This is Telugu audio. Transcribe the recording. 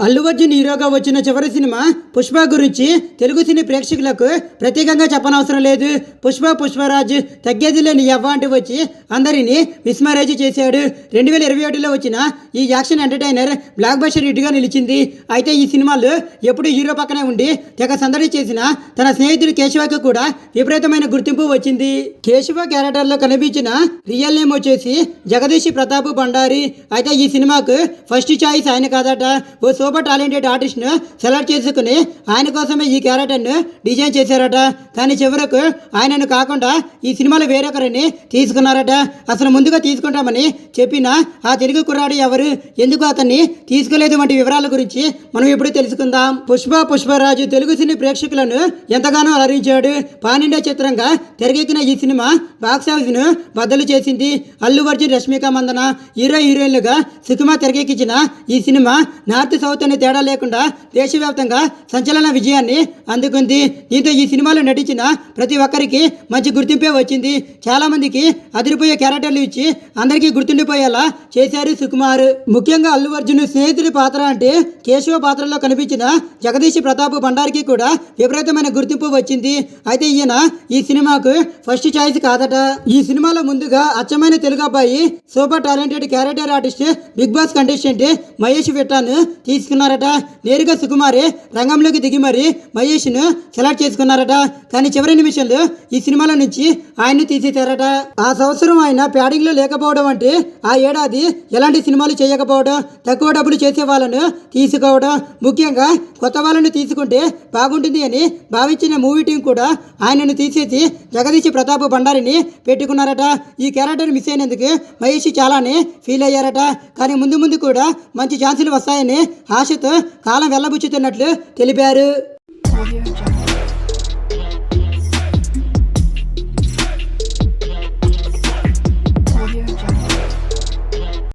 అల్లు అర్జున్ హీరోగా వచ్చిన చివరి సినిమా పుష్ప గురించి తెలుగు సినీ ప్రేక్షకులకు ప్రత్యేకంగా చెప్పనవసరం లేదు. పుష్పరాజ్ తగ్గేది లేని యవ్వ అంటూ వచ్చి అందరినీ విస్మరేజ్ చేశాడు. 2021లో వచ్చిన ఈ యాక్షన్ ఎంటర్టైనర్ బ్లాక్ బస్టర్ హిట్గా నిలిచింది. అయితే ఈ సినిమాలో ఎప్పుడు హీరో పక్కనే ఉండి తెగ సందడి చేసిన తన స్నేహితుడు కేశవకు కూడా విపరీతమైన గుర్తింపు వచ్చింది. కేశవ క్యారెక్టర్లో కనిపించిన రియల్ నేమ్ వచ్చేసి జగదీష్ ప్రతాప్ బండారి. అయితే ఈ సినిమాకు ఫస్ట్ చాయిస్ ఆయన కాదట. ఓ సూపర్ టాలెంటెడ్ ఆర్టిస్ట్ను సెలెక్ట్ చేసుకుని ఆయన కోసమే ఈ క్యారెక్టర్ను డిజైన్ చేశారట. కానీ చివరకు ఆయనను కాకుండా ఈ సినిమాలో వేరొకరిని తీసుకున్నారట. అసలు ముందుగా తీసుకుంటామని చెప్పిన ఆ తెలుగు కుర్రాడు ఎవరు, ఎందుకు అతన్ని తీసుకోలేదు వంటి వివరాల గురించి మనం ఇప్పుడు తెలుసుకుందాం. పుష్పరాజు తెలుగు సినీ ప్రేక్షకులను ఎంతగానో అలరించాడు. పాన్ ఇండియా చిత్రంగా తెరకెక్కిన ఈ సినిమా బాక్స్ ఆఫీస్ను బద్దలు చేసింది. అల్లు అర్జున్, రష్మిక మందన హీరోయిన్లుగా సుకుమార్ తెరకెక్కించిన ఈ సినిమా నార్త్ సౌత్ అనే తేడా లేకుండా దేశవ్యాప్తంగా సంచలన విజయాన్ని అందుకుంది. దీంతో ఈ సినిమాలో నటించిన ప్రతి ఒక్కరికి మంచి గుర్తింపే వచ్చింది. చాలా మందికి అదిరిపోయే క్యారెక్టర్లు ఇచ్చి అందరికీ గుర్తుండిపోయేలా చేశారు సుకుమార్. ముఖ్యంగా అల్లు అర్జున్ స్నేహితుడి పాత్ర అంటే కేశవ పాత్రలో కనిపించిన జగదీష్ ప్రతాప్ బండారికి కూడా విపరీతమైన గుర్తింపు వచ్చింది. అయితే ఈయన ఈ సినిమాకు ఫస్ట్ చాయిస్ కాదట. ఈ సినిమాలో ముందుగా అచ్చమైన తెలుగు అబ్బాయి, super talented character artist, big boss contestant Mahesh విట్టాను తీసుకున్నారట. నేరుగా సుకుమారే రంగంలోకి దిగి మరి మహేష్ను సెలెక్ట్ చేసుకున్నారట. కానీ చివరి నిమిషంలో ఈ సినిమాలో నుంచి ఆయన్ను తీసేశారట. ఆ సంవత్సరం ఆయన ప్యాడింగ్లో లేకపోవడం అంటే ఆ ఏడాది ఎలాంటి సినిమాలు చేయకపోవడం, తక్కువ డబ్బులు చేసే వాళ్ళను తీసుకోవడం, ముఖ్యంగా కొత్త వాళ్ళను తీసుకుంటే బాగుంటుంది అని భావించిన మూవీ టీం కూడా ఆయనను తీసేసి జగదీష్ ప్రతాప్ బండారిని పెట్టుకున్నారట. ఈ క్యారెక్టర్ మిస్ అయినందుకు మహేష్ చాలానే ఫీల్ అయ్యారట. కానీ ముందు కూడా మంచి ఛాన్సులు వస్తాయని ఆశతో కాలం వెళ్ళబుచ్చుతున్నట్లు తెలిపారు.